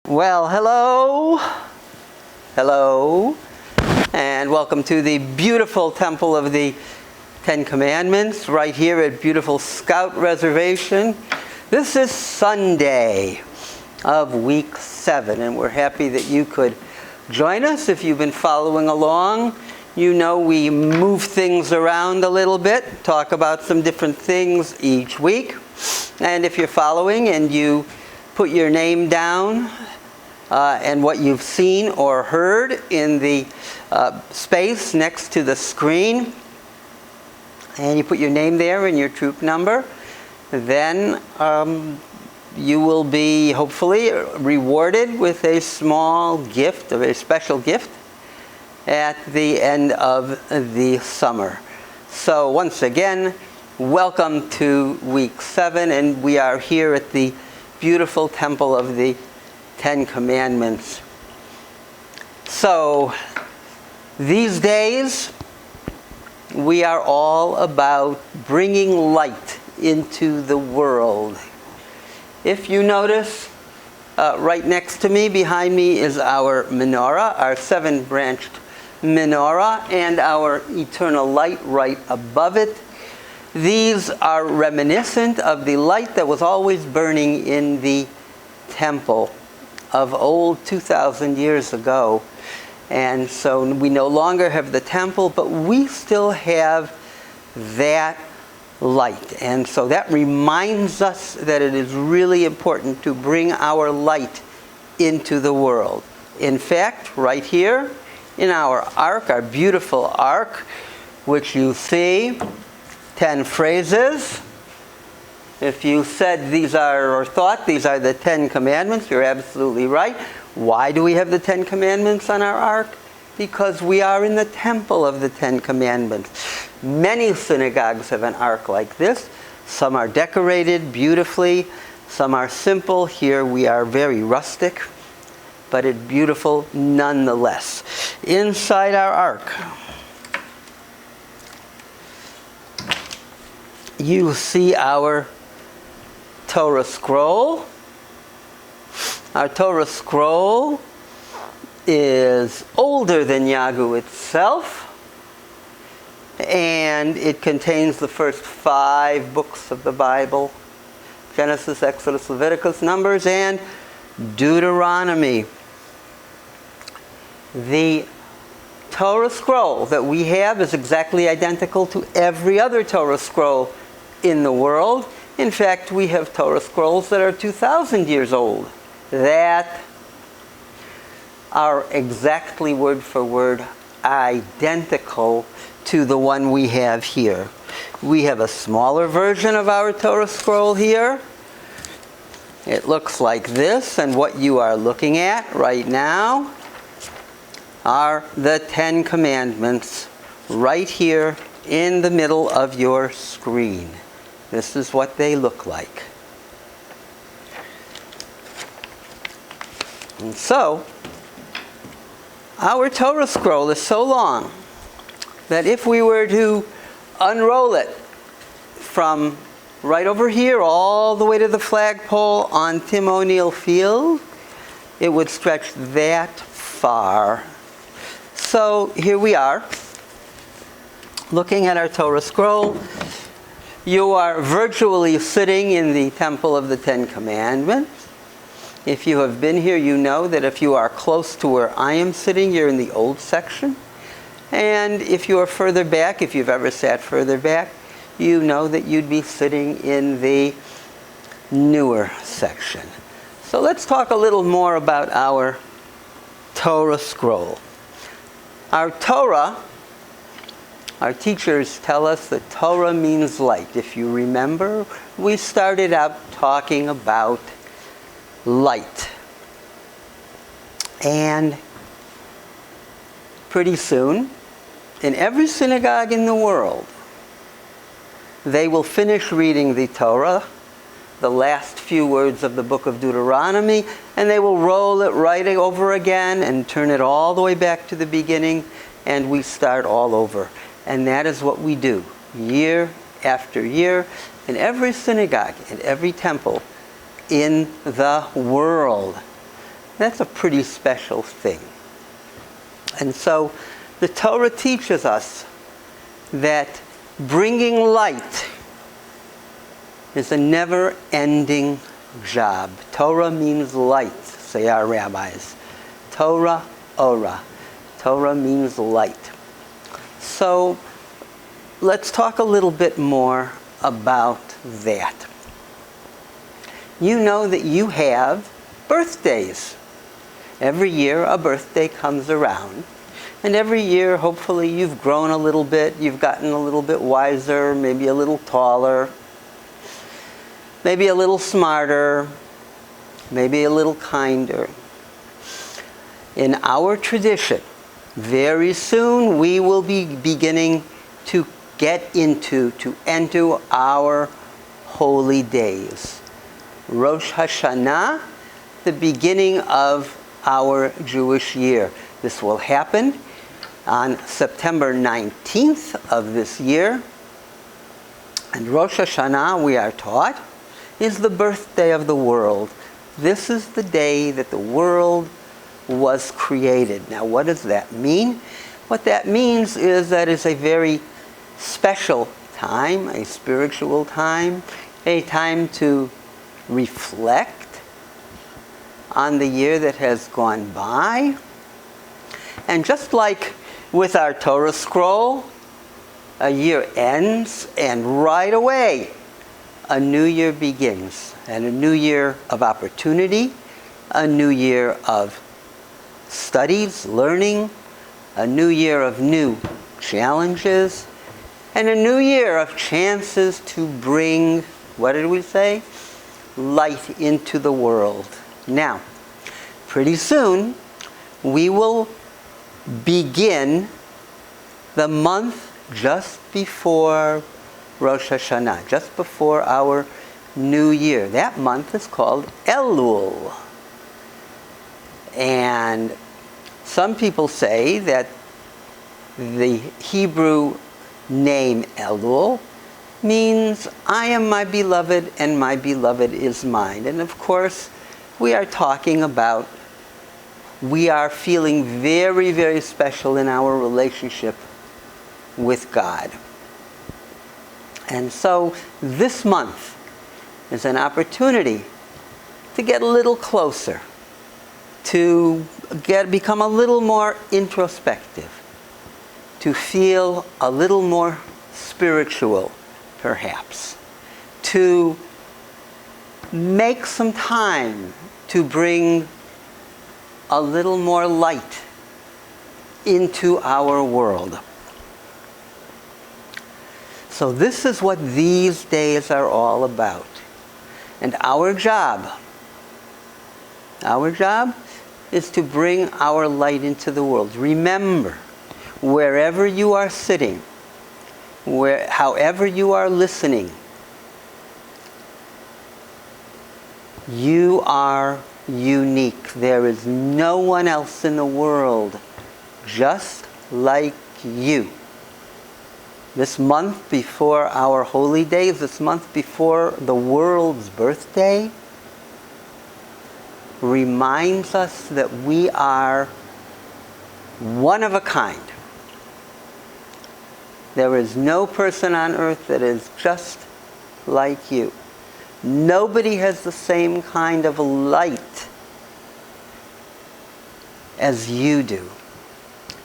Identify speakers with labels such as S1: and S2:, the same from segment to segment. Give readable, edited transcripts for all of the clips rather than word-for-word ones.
S1: Well, hello, and welcome to the beautiful Temple of the Ten Commandments right here at beautiful Scout Reservation. This is Sunday of week 7, and we're happy that you could join us. If you've been following along, you know we move things around a little bit, talk about some different things each week. And if you're following and you put your name down and what you've seen or heard in the space next to the screen, and you put your name there and your troop number, then you will be hopefully rewarded with a small gift, a very special gift, at the end of the summer. So once again, welcome to week 7, and we are here at the beautiful Temple of the Ten Commandments. So these days we are all about bringing light into the world. If you notice, right next to me, behind me, is our menorah, our 7-branched menorah, and our eternal light right above it. These are reminiscent of the light that was always burning in the temple of old 2,000 years ago. And so we no longer have the temple, but we still have that light. And so that reminds us that it is really important to bring our light into the world. In fact, right here in our ark, our beautiful ark, which you see, 10 phrases. If you said these are, or thought these are the 10 commandments, you're absolutely right. Why do we have the 10 commandments on our ark? Because we are in the temple of the 10 commandments. Many synagogues have an ark like this. Some are decorated beautifully, some are simple. Here we are very rustic, but it's beautiful nonetheless. Inside our ark, you see our Torah scroll. Our Torah scroll is older than Yagu itself, and it contains the first 5 books of the Bible: Genesis, Exodus, Leviticus, Numbers, and Deuteronomy. The Torah scroll that we have is exactly identical to every other Torah scroll in the world. In fact, we have Torah scrolls that are 2,000 years old that are exactly word for word identical to the one we have here. We have a smaller version of our Torah scroll here. It looks like this, and what you are looking at right now are the 10 commandments right here in the middle of your screen. This is what they look like. And so, our Torah scroll is so long that if we were to unroll it from right over here all the way to the flagpole on Tim O'Neill Field, it would stretch that far. So here we are, looking at our Torah scroll. You are virtually sitting in the Temple of the Ten Commandments. If you have been here, you know that if you are close to where I am sitting, you're in the old section. And if you are further back, if you've ever sat further back, you know that you'd be sitting in the newer section. So let's talk a little more about our Torah scroll. Our Torah, our teachers tell us that Torah means light. If you remember, we started out talking about light. And pretty soon, in every synagogue in the world, they will finish reading the Torah, the last few words of the book of Deuteronomy, and they will roll it right over again and turn it all the way back to the beginning, and we start all over. And that is what we do year after year in every synagogue, in every temple in the world. That's a pretty special thing. And so the Torah teaches us that bringing light is a never-ending job. Torah means light, say our rabbis. Torah, ora. Torah means light. So let's talk a little bit more about that. You know that you have birthdays. Every year a birthday comes around. And every year, hopefully, you've grown a little bit, you've gotten a little bit wiser, maybe a little taller, maybe a little smarter, maybe a little kinder. In our tradition, very soon we will be beginning to enter our holy days. Rosh Hashanah, the beginning of our Jewish year. This will happen on September 19th of this year. And Rosh Hashanah, we are taught, is the birthday of the world. This is the day that the world was created. Now, what does that mean? What that means is that it's a very special time, a spiritual time, a time to reflect on the year that has gone by. And just like with our Torah scroll, a year ends and right away a new year begins. And a new year of opportunity, a new year of studies, learning, a new year of new challenges, and a new year of chances to bring, what did we say? Light into the world. Now, pretty soon we will begin the month just before Rosh Hashanah, just before our new year. That month is called Elul. And some people say that the Hebrew name Elul means I am my beloved and my beloved is mine. And of course, we are talking about we are feeling very, very special in our relationship with God. And so this month is an opportunity to get a little closer, to become a little more introspective, to feel a little more spiritual, perhaps, to make some time to bring a little more light into our world. So this is what these days are all about. And our job is to bring our light into the world. Remember, wherever you are sitting, however you are listening, you are unique. There is no one else in the world just like you. This month before our holy days, this month before the world's birthday, reminds us that we are one of a kind. There is no person on earth that is just like you. Nobody has the same kind of light as you do.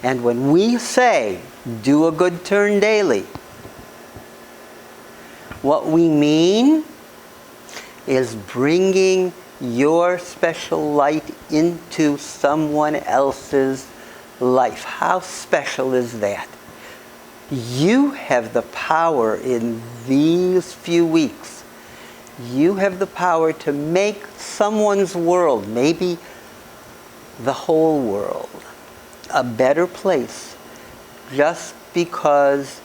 S1: And when we say, do a good turn daily, what we mean is bringing your special light into someone else's life. How special is that? You have the power in these few weeks. You have the power to make someone's world, maybe the whole world, a better place just because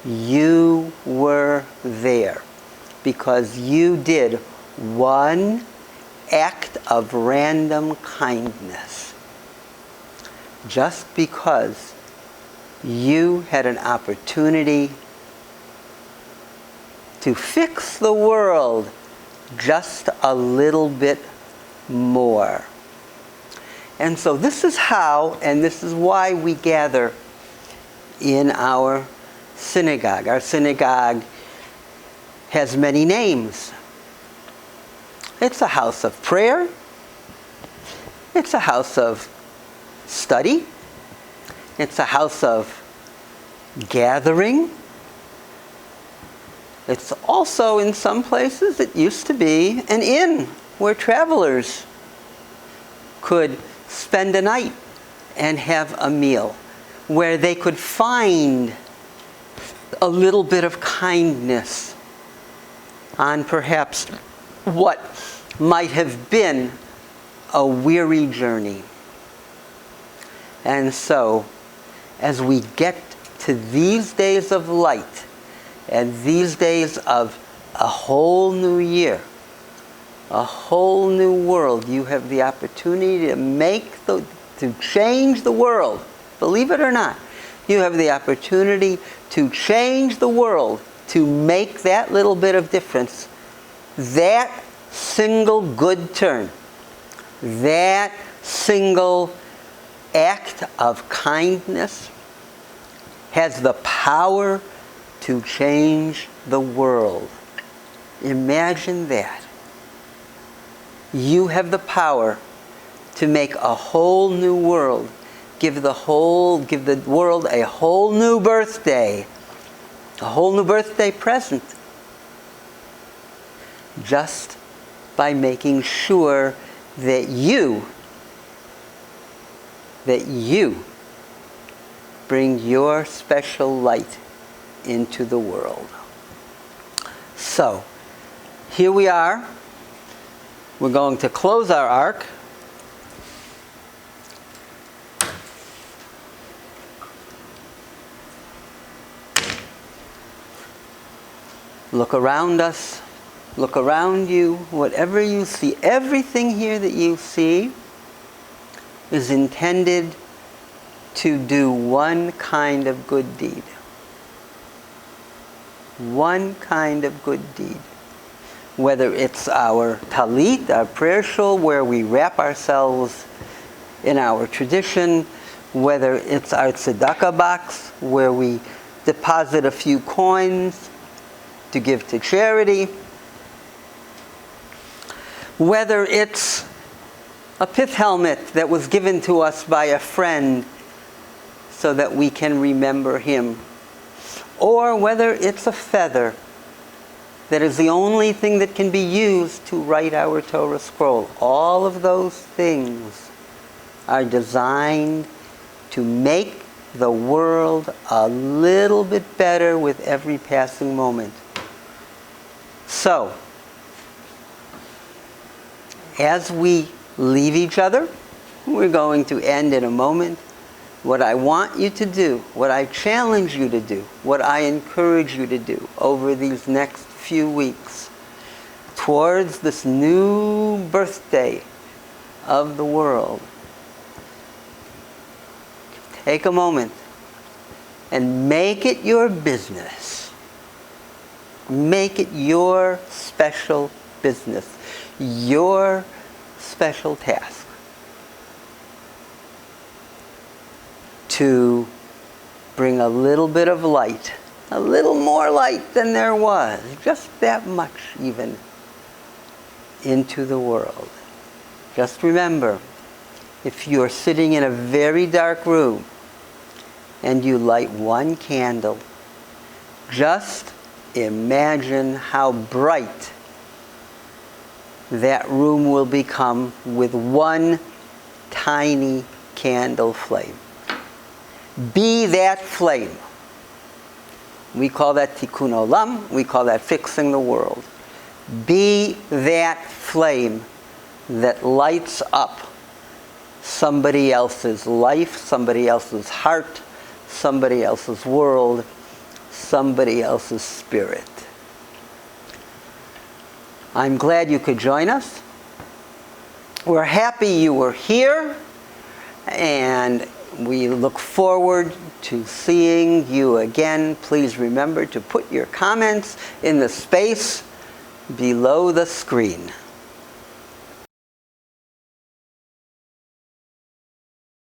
S1: you were there, because you did one act of random kindness, just because you had an opportunity to fix the world just a little bit more. And so this is how, and this is why we gather in our synagogue. Our synagogue has many names. It's a house of prayer. It's a house of study. It's a house of gathering. It's also, in some places, it used to be an inn where travelers could spend a night and have a meal, where they could find a little bit of kindness on perhaps what might have been a weary journey. And so, as we get to these days of light and these days of a whole new year, a whole new world, you have the opportunity to change the world. Believe it or not, you have the opportunity to change the world, to make that little bit of difference. That single good turn, that single act of kindness has the power to change the world. Imagine that. You have the power to make a whole new world, give the world a whole new birthday present, just by making sure that you bring your special light into the world. So, here we are. We're going to close our ark. Look around us. Look around you. Whatever you see, everything here that you see is intended to do one kind of good deed. One kind of good deed. Whether it's our talit, our prayer shawl, where we wrap ourselves in our tradition, whether it's our tzedakah box, where we deposit a few coins to give to charity, whether it's a pith helmet that was given to us by a friend so that we can remember him, or whether it's a feather that is the only thing that can be used to write our Torah scroll. All of those things are designed to make the world a little bit better with every passing moment. So, as we leave each other, we're going to end in a moment. What I want you to do, what I challenge you to do, what I encourage you to do over these next few weeks towards this new birthday of the world, take a moment and make it your business. Make it your special business, your special task to bring a little bit of light, a little more light than there was, just that much even, into the world. Just remember, if you're sitting in a very dark room and you light one candle, just imagine how bright that room will become with one tiny candle flame. Be that flame. We call that tikkun olam. We call that fixing the world. Be that flame that lights up somebody else's life, somebody else's heart, somebody else's world, somebody else's spirit. I'm glad you could join us. We're happy you were here, and we look forward to seeing you again. Please remember to put your comments in the space below the screen.